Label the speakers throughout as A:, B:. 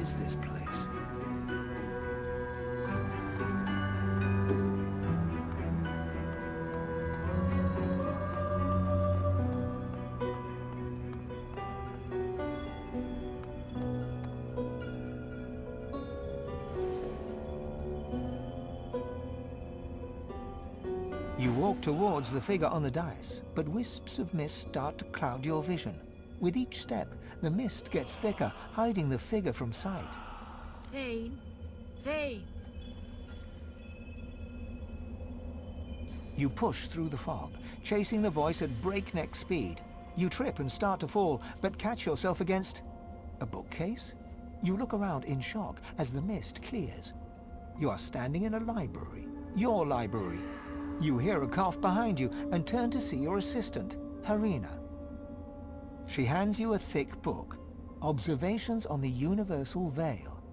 A: is this place? You walk towards the figure on the dais, but wisps of mist start to cloud your vision. With each step, the mist gets thicker, hiding the figure from sight.
B: Fane! Fane!
A: You push through the fog, chasing the voice at breakneck speed. You trip and start to fall, but catch yourself against a bookcase? You look around in shock as the mist clears. You are standing in a library, your library. You hear a cough behind you and turn to see your assistant, Harina. She hands you a thick book, Observations on the Universal Veil.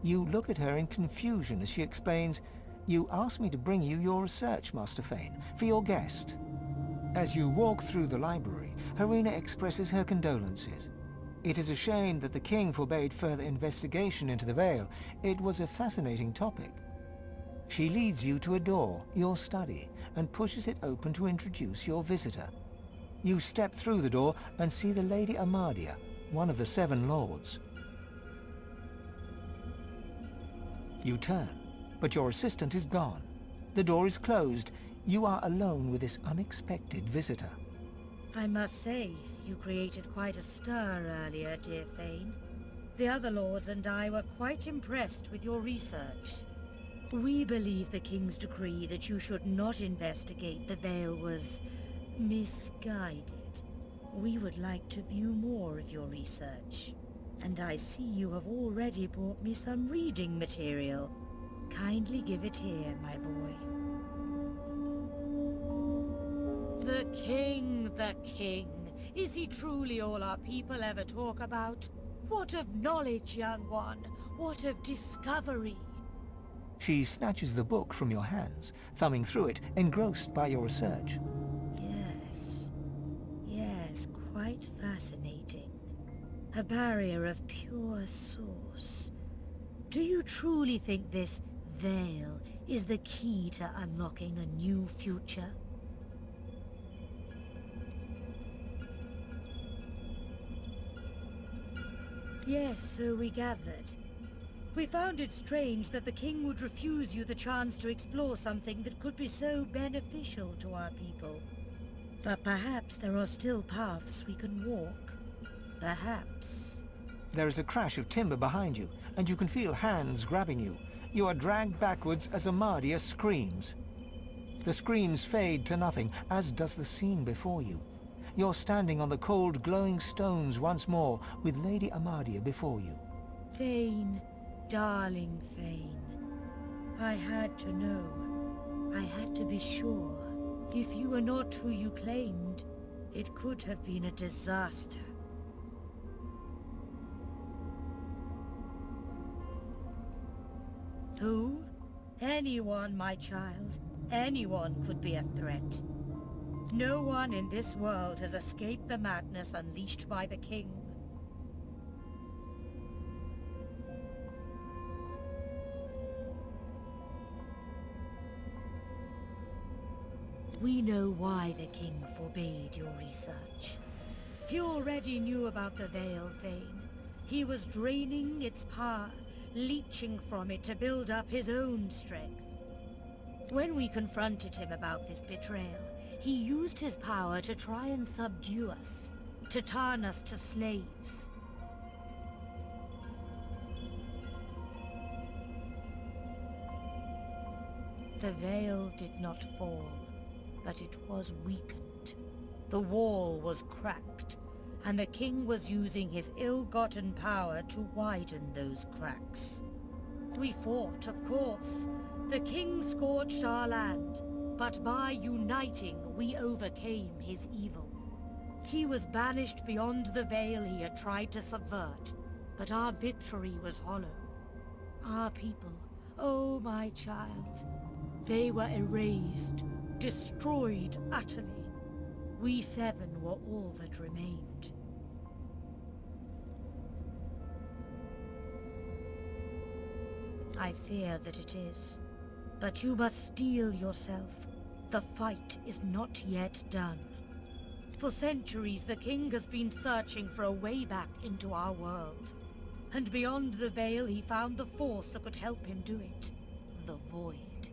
A: You look at her in confusion as she explains, "You asked me to bring you your research, Master Fane, for your guest." As you walk through the library, Harina expresses her condolences. It is a shame that the king forbade further investigation into the veil. It was a fascinating topic. She leads you to a door, your study, and pushes it open to introduce your visitor. You step through the door and see the Lady Amadia, one of the 7 lords. You turn, but your assistant is gone. The door is closed. You are alone with this unexpected visitor.
B: I must say, you created quite a stir earlier, dear Fane. The other lords and I were quite impressed with your research. We believe the king's decree that you should not investigate the veil was misguided. We would like to view more of your research. And I see you have already brought me some reading material. Kindly give it here, my boy. The king, the king. Is he truly all our people ever talk about? What of knowledge, young one? What of discovery?
A: She snatches the book from your hands, thumbing through it, engrossed by your research.
B: Yes, quite fascinating. A barrier of pure source. Do you truly think this veil is the key to unlocking a new future? Yes, so we gathered. We found it strange that the king would refuse you the chance to explore something that could be so beneficial to our people. But perhaps there are still paths we can walk. Perhaps.
A: There is a crash of timber behind you, and you can feel hands grabbing you. You are dragged backwards as Amadia screams. The screams fade to nothing, as does the scene before you. You're standing on the cold, glowing stones once more, with Lady Amadia before you.
B: Fane. Darling Fane, I had to know. I had to be sure. If you were not who you claimed, it could have been a disaster. Who? Anyone, my child. Anyone could be a threat. No one in this world has escaped the madness unleashed by the king. We know why the king forbade your research. He already knew about the Veil, Fane. He was draining its power, leeching from it to build up his own strength. When we confronted him about this betrayal, he used his power to try and subdue us, to turn us to slaves. The Veil did not fall, but it was weakened. The wall was cracked, and the king was using his ill-gotten power to widen those cracks. We fought, of course. The king scorched our land, but by uniting, we overcame his evil. He was banished beyond the veil he had tried to subvert, but our victory was hollow. Our people, oh my child, they were erased, destroyed utterly. We 7 were all that remained. I fear that it is. But you must steel yourself. The fight is not yet done. For centuries, the king has been searching for a way back into our world. And beyond the veil, he found the force that could help him do it. The Void.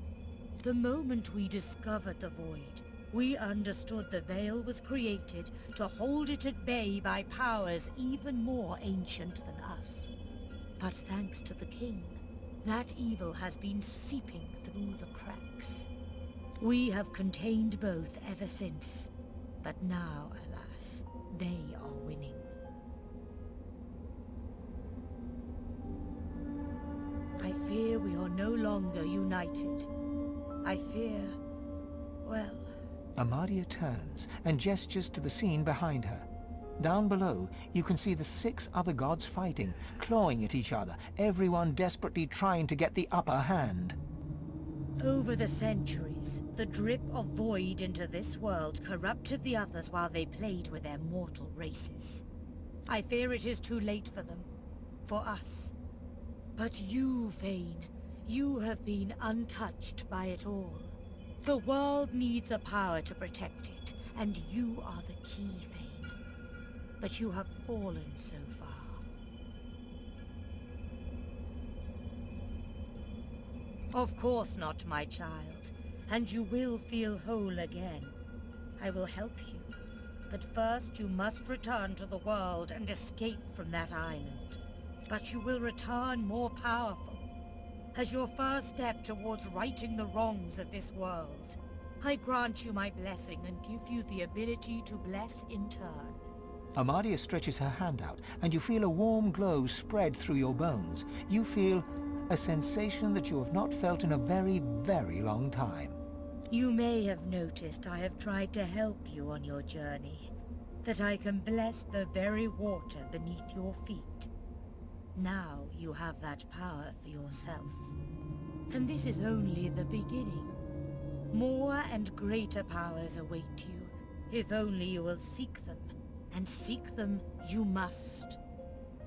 B: The moment we discovered the Void, we understood the veil was created to hold it at bay by powers even more ancient than us. But thanks to the king, that evil has been seeping through the cracks. We have contained both ever since, but now, alas, they are winning. I fear we are no longer united. I fear, well...
A: Amadia turns and gestures to the scene behind her. Down below, you can see the 6 other gods fighting, clawing at each other, everyone desperately trying to get the upper hand.
B: Over the centuries, the drip of void into this world corrupted the others while they played with their mortal races. I fear it is too late for them. For us. But you, Fane, you have been untouched by it all. The world needs a power to protect it, and you are the key, Fane. But you have fallen so far. Of course not, my child, and you will feel whole again. I will help you, but first you must return to the world and escape from that island. But you will return more powerful, as your first step towards righting the wrongs of this world. I grant you my blessing and give you the ability to bless in turn.
A: Amadia stretches her hand out, and you feel a warm glow spread through your bones. You feel a sensation that you have not felt in a very, very long time.
B: You may have noticed I have tried to help you on your journey, that I can bless the very water beneath your feet. Now you have that power for yourself. And this is only the beginning. More and greater powers await you, if only you will seek them. And seek them you must.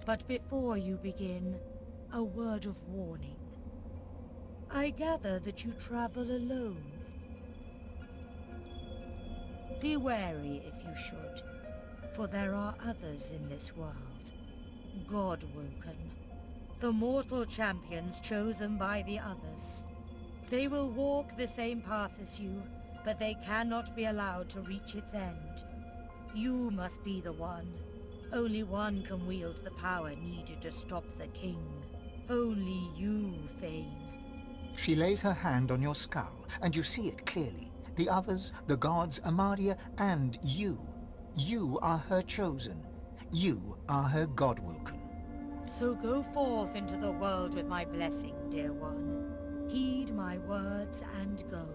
B: But before you begin, a word of warning. I gather that you travel alone. Be wary if you should, for there are others in this world. God-woken. The mortal champions chosen by the others. They will walk the same path as you, but they cannot be allowed to reach its end. You must be the one. Only one can wield the power needed to stop the king. Only you, Fane.
A: She lays her hand on your skull, and you see it clearly. The others, the gods, Amadia, and you. You are her chosen. You are her God-woken.
B: So go forth into the world with my blessing, dear one. Heed my words and go.